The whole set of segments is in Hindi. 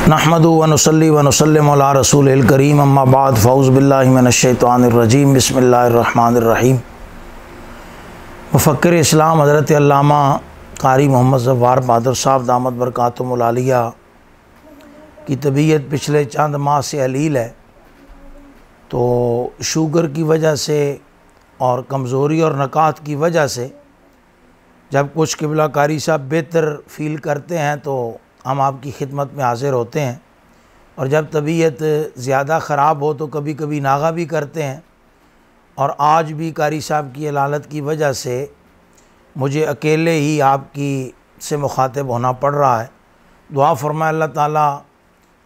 नहमदु व नुसल्ली व नुसल्लिमु अला रसूलिल करीम अम्मा बाद फ़ऊज़ु बिल्लाहि मिनश्शैतानिर रजीम बिस्मिल्लाहिर रहमानिर रहीम। मुफ़क्किर इस्लाम हज़रत अल्लामा क़ारी मोहम्मद ज़फ़्फ़ार बहादुर साहब दामत बरकातुहुल आलिया की तबीयत पिछले चंद माह से अलील है, तो शुगर की वजह से और कमज़ोरी और नकात की वजह से जब कुछ क़िबला कारी साहब बेहतर फ़ील करते हैं तो हम आपकी खिदमत में हाज़िर होते हैं, और जब तबीयत ज़्यादा ख़राब हो तो कभी कभी नागा भी करते हैं। और आज भी कारी साहब की अलालत की वजह से मुझे अकेले ही आपकी से मुखातिब होना पड़ रहा है। दुआ फरमाए अल्लाह ताला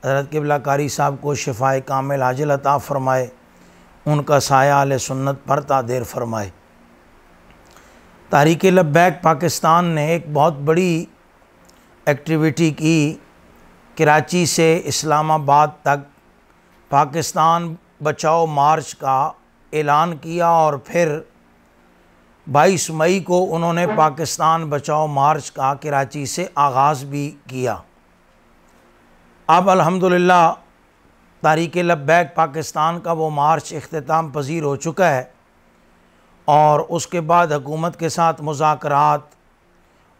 हज़रत क़िबला कारी साहब को शिफ़ाए कामिल आजिल अता फ़रमाए, उनका साया आले सुन्नत पर तादेर फ़रमाए। तहरीक लब्बैक पाकिस्तान ने एक बहुत बड़ी एक्टिविटी की। कराची से इस्लामाबाद तक पाकिस्तान बचाओ मार्च का ऐलान किया और फिर 22 मई को उन्होंने पाकिस्तान बचाओ मार्च का कराची से आगाज़ भी किया। अब अल्हम्दुलिल्लाह तहरीक लब्बैक पाकिस्तान का वो मार्च इख्तिताम पज़ीर हो चुका है, और उसके बाद हुकूमत के साथ मुज़ाकरात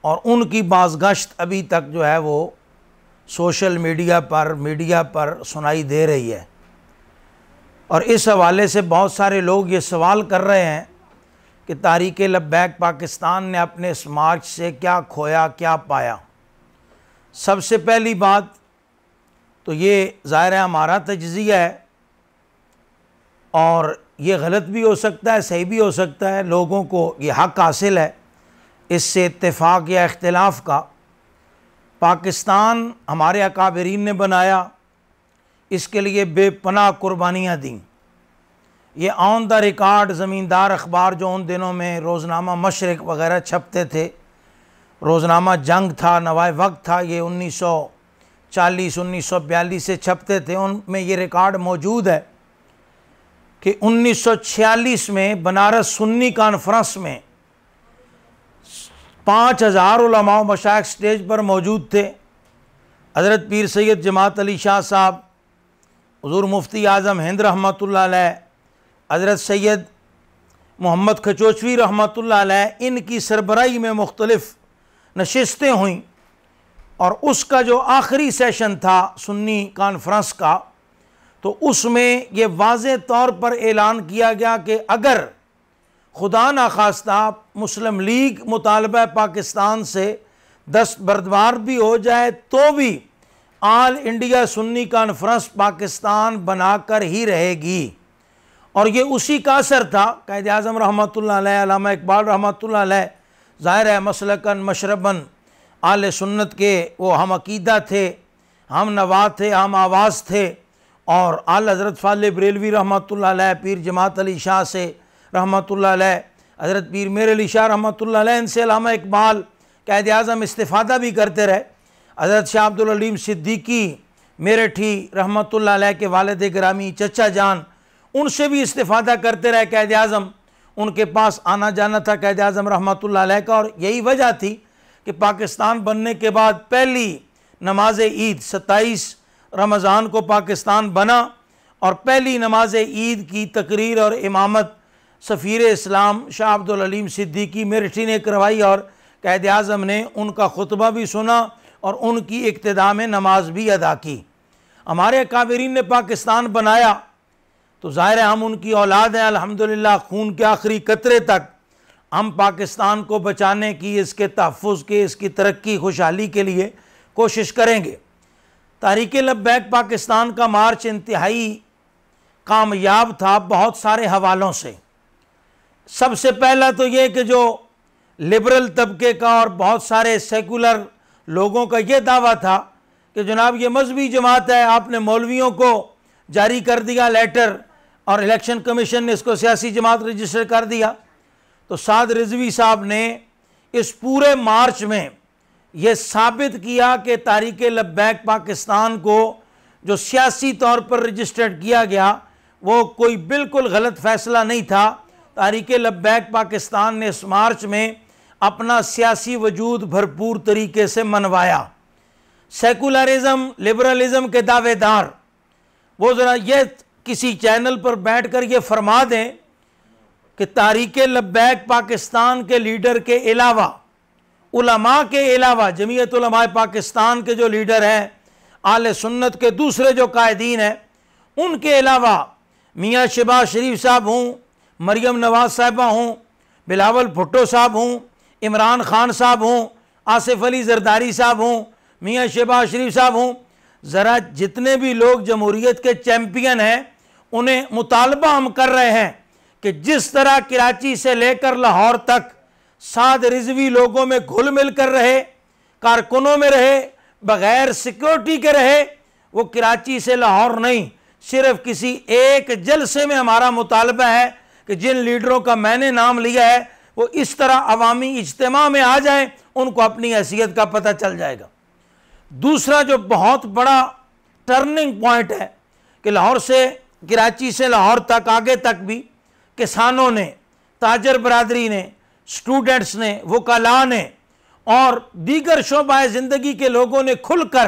और उनकी बाज़गश्त अभी तक जो है वो सोशल मीडिया पर सुनाई दे रही है। और इस हवाले से बहुत सारे लोग ये सवाल कर रहे हैं कि तहरीक लब्बैक पाकिस्तान ने अपने इस मार्च से क्या खोया, क्या पाया। सबसे पहली बात तो ये ज़ाहिर है हमारा तज्ज़िया है, और ये गलत भी हो सकता है, सही भी हो सकता है। लोगों को ये हक़ हासिल है इससे इत्तेफाक या इख्तिलाफ का। पाकिस्तान हमारे अकाबरीन ने बनाया, इसके लिए बेपनाह कुर्बानियाँ दी। ये ऑन द रिकॉर्ड ज़मींदार अखबार जो उन दिनों में रोज़नामा मशरिक़ वग़ैरह छपते थे, रोज़नामा जंग था, नवाए वक्त था, ये 1940-1942 से छपते थे। उनमें ये रिकॉर्ड मौजूद है कि 1946 में बनारस सुन्नी कॉन्फ्रेंस में 5000 उलमा व मशाइख स्टेज पर मौजूद थे। हज़रत पीर सैयद जमात अली शाह साहब, हुज़ूर मुफ्ती आज़म हिंद रहमतुल्लाह अलैह, हज़रत सैयद मोहम्मद खचोचवी रहमतुल्लाह अलैह, इनकी सरबराही में मुख्तलिफ़ नशिस्तें हुईं। और उसका जो आखिरी सेशन था सुन्नी कॉन्फ्रेंस का, तो उसमें ये वाज़े तौर पर ऐलान किया गया कि अगर खुदा न खास्ता मुस्लिम लीग मुतालबा पाकिस्तान से दस्तबरदार भी हो जाए तो भी आल इंडिया सुन्नी कॉन्फ्रेंस पाकिस्तान बनाकर ही रहेगी। और ये उसी का असर था। कायद आज़म रहमतुल्लाह अलैह, अल्लामा इकबाल रहमतुल्लाह अलैह ज़ाहिर है मसलकन मशरबन आले सुन्नत के वो हम अकीदा थे, हम नवा थे, हम आवाज़ थे। और आला हज़रत फ़ाज़िल बरेलवी रहमतुल्लाह अलैह, पीर जमात अली शाह से रहमतुल्लाह अलैह, हज़रत पीर मेर अली शाह रहमतुल्लाह अलैह, इनसे अल्लामा इकबाल कायद आज़म इस्तिफ़ादा भी करते रहे। हज़रत शाह अब्दुल अलीम सिद्दीकी मेरठी रहमतुल्लाह अलैह के वालिद गिरामी चचा जान, उनसे भी इस्तिफ़ादा करते रहे कायद आज़म। उनके पास आना जाना था कायद आज़म रहमतुल्लाह अलैह का। और यही वजह थी कि पाकिस्तान बनने के बाद पहली नमाज ईद 27 रमज़ान को पाकिस्तान बना, और पहली नमाज ईद की तकरीर और इमामत सफ़ीर इस्लाम शाह अब्दुल अलीम सिद्दीकी मेरठी ने करवाई, और कायद आज़म ने उनका खुतबा भी सुना और उनकी इक्तिदा में नमाज भी अदा की। हमारे अकाबरीन ने पाकिस्तान बनाया तो ज़ाहिर है हम उनकी औलाद हैं। अल्हम्दुलिल्लाह खून के आखिरी कतरे तक हम पाकिस्तान को बचाने की, इसके तहफ़्फ़ुज़ के, इसकी तरक्की खुशहाली के लिए कोशिश करेंगे। तहरीक लब्बैक पाकिस्तान का मार्च इंतहाई कामयाब था बहुत सारे हवालों से। सबसे पहला तो ये कि जो लिबरल तबके का और बहुत सारे सेकुलर लोगों का ये दावा था कि जनाब ये मजहबी जमात है, आपने मौलवियों को जारी कर दिया लेटर और इलेक्शन कमीशन ने इसको सियासी जमात रजिस्टर कर दिया। तो साद रिजवी साहब ने इस पूरे मार्च में ये साबित किया कि तहरीक लब्बैक पाकिस्तान को जो सियासी तौर पर रजिस्टर्ड किया गया वो कोई बिल्कुल गलत फ़ैसला नहीं था। तहरीक लब्बैक पाकिस्तान ने इस मार्च में अपना सियासी वजूद भरपूर तरीके से मनवाया। सेकुलरिज्म लिबरलिज्म के दावेदार, वो ज़रा ये किसी चैनल पर बैठकर ये फरमा दें कि तहरीक लब्बैक पाकिस्तान के लीडर के अलावा, उलमा के अलावा, जमीयत उलमा पाकिस्तान के जो लीडर हैं, आले सुन्नत के दूसरे जो कायदीन हैं, उनके अलावा मियाँ शहबाज शरीफ साहब हों, मरियम नवाज साहिबा हों, बिलावल भुट्टो साहब हों, इमरान खान साहब हों, आसिफ अली जरदारी साहब हों, मियाँ शहबाज शरीफ साहब हों, ज़रा जितने भी लोग जमहूरियत के चैम्पियन हैं, उन्हें मुतालबा हम कर रहे हैं कि जिस तरह कराची से लेकर लाहौर तक साद रिजवी लोगों में घुल मिल कर रहे, कारकुनों में रहे, बग़ैर सिक्योरिटी के रहे, वो कराची से लाहौर नहीं, सिर्फ किसी एक जलसे में हमारा मुतालबा है कि जिन लीडरों का मैंने नाम लिया है वो इस तरह अवामी इज्तिमा में आ जाएं, उनको अपनी हैसियत का पता चल जाएगा। दूसरा जो बहुत बड़ा टर्निंग पॉइंट है कि लाहौर से, कराची से लाहौर तक, आगे तक भी किसानों ने, ताजर बरादरी ने, स्टूडेंट्स ने, वकला ने और दीगर शोबाए ज़िंदगी के लोगों ने खुलकर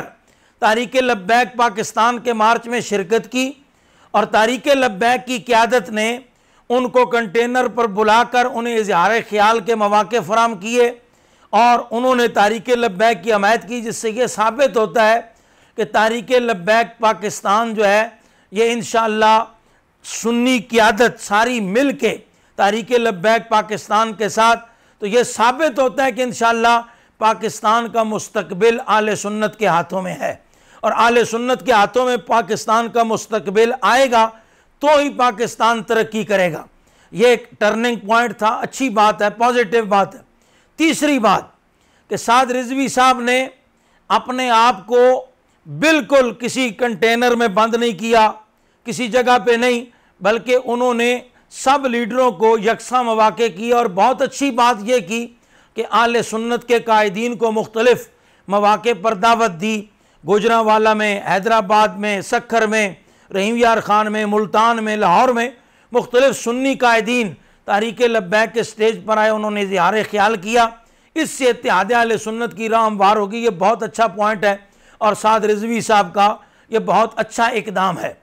तहरीक लब्बैक पाकिस्तान के मार्च में शिरकत की और तहरीक लब्बैक की क़यादत ने उनको कंटेनर पर बुलाकर उन्हें इज़हार ख्याल के मौक़े फराहम किए और उन्होंने तहरीक लब्बैक की हमायत की, जिससे ये साबित होता है कि तहरीक लब्बैक पाकिस्तान जो है ये इंशाअल्लाह सुन्नी क़यादत सारी मिल के तहरीक लब्बैक पाकिस्तान के साथ, तो ये साबित होता है कि इंशाअल्लाह पाकिस्तान का मुस्तकबिल आले सुन्नत के हाथों में है और आले सुन्नत के हाथों में पाकिस्तान का मुस्तकबिल आएगा तो ही पाकिस्तान तरक्की करेगा। ये एक टर्निंग पॉइंट था, अच्छी बात है, पॉजिटिव बात है। तीसरी बात कि साद रिजवी साहब ने अपने आप को बिल्कुल किसी कंटेनर में बंद नहीं किया, किसी जगह पे नहीं, बल्कि उन्होंने सब लीडरों को यकसा मौक़े किए और बहुत अच्छी बात यह की कि आले सुन्नत के कायदीन को मुख्तलिफ मौक़े पर दावत दी। गुजरांवाला में, हैदराबाद में, सखर में, रहीम यार खान में, मुल्तान में, लाहौर में मुख्तलिफ सुन्नी कायदीन तहरीक लब्बैक के स्टेज पर आए, उन्होंने इज़हार ख्याल किया। इससे इत्तेहाद आले सुन्नत की राह हमवार होगी। ये बहुत अच्छा पॉइंट है और साद रिजवी साहब का ये बहुत अच्छा इकदाम है।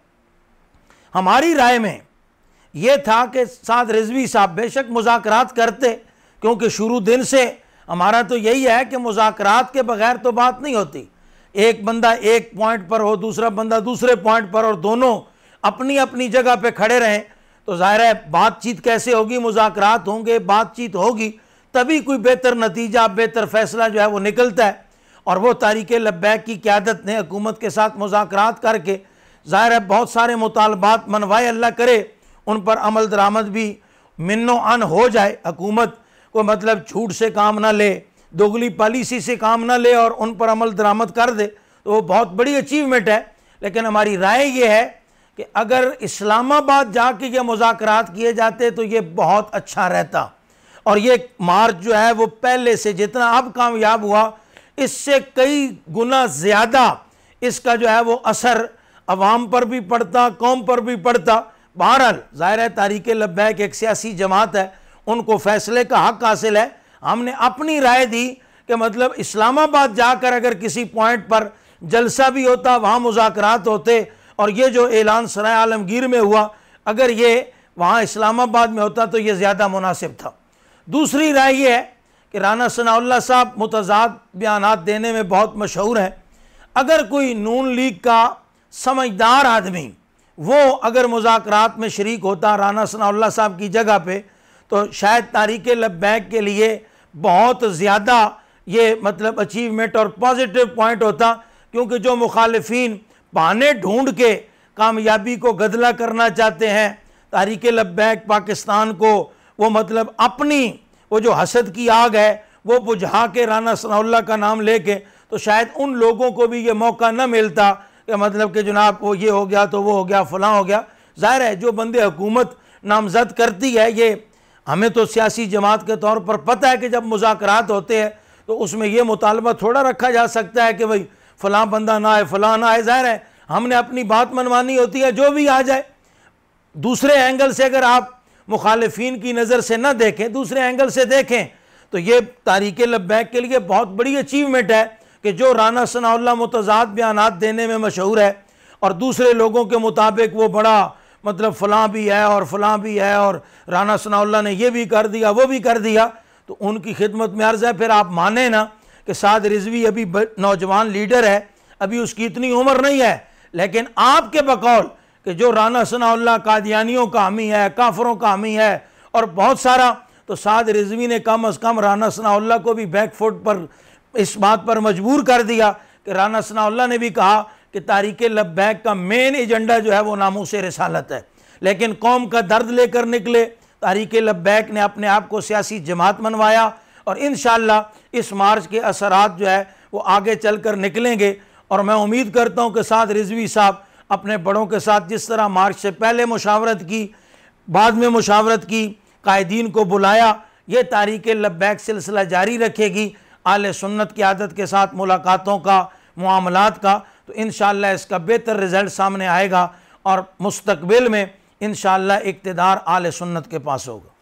हमारी राय में ये था कि साद रिजवी साहब बेशक मुज़ाकरात करते, क्योंकि शुरू दिन से हमारा तो यही है कि मुज़ाकरात के बगैर तो बात नहीं होती। एक बंदा एक पॉइंट पर हो, दूसरा बंदा दूसरे पॉइंट पर और दोनों अपनी अपनी जगह पे खड़े रहें तो ज़ाहिर है बातचीत कैसे होगी, मुज़ाकरात होंगे, बातचीत होगी, तभी कोई बेहतर नतीजा, बेहतर फ़ैसला जो है वो निकलता है। और वो तहरीक लब्बैक की क़यादत ने हुकूमत के साथ मुज़ाकरात करके ज़ाहिर है बहुत सारे मुतालबात मनवाए, अल्लाह करे उन पर अमल दरामद भी मिन्नो अन हो जाए। हुकूमत को मतलब झूठ से काम ना ले, दोगली पॉलिसी से काम ना ले और उन पर अमल दरामद कर दे, तो वो बहुत बड़ी अचीवमेंट है। लेकिन हमारी राय ये है कि अगर इस्लामाबाद जाके ये मुज़ाकरात किए जाते तो ये बहुत अच्छा रहता और ये मार्च जो है वो पहले से जितना अब कामयाब हुआ इससे कई गुना ज़्यादा इसका जो है वो असर अवाम पर भी पड़ता, कौम पर भी पड़ता। बहरहाल ज़ाहिर है तहरीक लब्बैक एक सियासी जमात है, उनको फ़ैसले का हक़ हासिल है। हमने अपनी राय दी कि मतलब इस्लामाबाद जाकर अगर किसी पॉइंट पर जलसा भी होता, वहाँ मुज़ाकरात होते और ये जो ऐलान सराय आलमगीर में हुआ अगर ये वहाँ इस्लामाबाद में होता तो ये ज़्यादा मुनासिब था। दूसरी राय ये है कि राना सनाउल्लाह साहब मुतज़ाद बयानात देने में बहुत मशहूर हैं। अगर कोई नून लीग का समझदार आदमी वो अगर मुज़ाकरात में शरीक होता राना सनाउल्लाह साहब की जगह पे, तो शायद तहरीक लब्बैक के लिए बहुत ज़्यादा ये मतलब अचीवमेंट और पॉजिटिव पॉइंट होता, क्योंकि जो मुखालिफिन बहाने ढूंढ के कामयाबी को गदला करना चाहते हैं तहरीक लब्बैक पाकिस्तान को, वो मतलब अपनी वो जो हसद की आग है वो बुझा के राना सनाउल्लाह का नाम लेके, तो शायद उन लोगों को भी ये मौका न मिलता कि मतलब कि जनाब वो ये हो गया तो वो हो गया, फलां हो गया। ज़ाहिर है जो बंदे हुकूमत नामज़द करती है, ये हमें तो सियासी जमात के तौर पर पता है कि जब मुज़ाकरात होते हैं तो उसमें ये मुतालबा थोड़ा रखा जा सकता है कि भाई फ़लाँ बंदा ना आए, फ़लाँ ना आए। ज़ाहिर है हमने अपनी बात मनवानी होती है, जो भी आ जाए। दूसरे एंगल से अगर आप मुखालिफिन की नज़र से न देखें, दूसरे एंगल से देखें, तो ये तहरीक लब्बैक के लिए बहुत बड़ी अचीवमेंट है, कि जो राना सनाउल्लाह मुतज़ाद बयानात देने में मशहूर है और दूसरे लोगों के मुताबिक वो बड़ा मतलब फ़लाँ भी है और फ़लाँ भी है और राना सनाउल्लाह ने ये भी कर दिया वो भी कर दिया, तो उनकी खिदमत में अर्ज़ है फिर आप माने ना कि साद रिजवी अभी नौजवान लीडर है, अभी उसकी इतनी उम्र नहीं है, लेकिन आपके बकौल कि जो राना सनाउल्लाह कादियानियों का हामी है, काफरों का हामी है और बहुत सारा, तो साद रिजवी ने कम अज़ कम राना सनाउल्लाह को भी बैकफुट पर इस बात पर मजबूर कर दिया कि राना सनाउल्लाह ने भी कहा कि तारीक़ लब्बैक का मेन एजेंडा जो है वो नामूस रिसालत है, लेकिन कौम का दर्द लेकर निकले। तारीक़ लब्बैक ने अपने आप को सियासी जमात मनवाया और इंशाअल्लाह इस मार्च के असरात जो है वो आगे चल कर निकलेंगे। और मैं उम्मीद करता हूँ कि साद रिजवी साहब अपने बड़ों के साथ जिस तरह मार्च से पहले मुशावरत की, बाद में मुशावरत की, कायदीन को बुलाया, ये तारीक़ लब्बैक सिलसिला जारी रखेगी आले सुन्नत की आदत के साथ मुलाकातों का, मुआमलात का, तो इंशाअल्लाह इसका बेहतर रिज़ल्ट सामने आएगा और मुस्तकबिल में इंशाअल्लाह इक़्तिदार आले सुन्नत के पास होगा।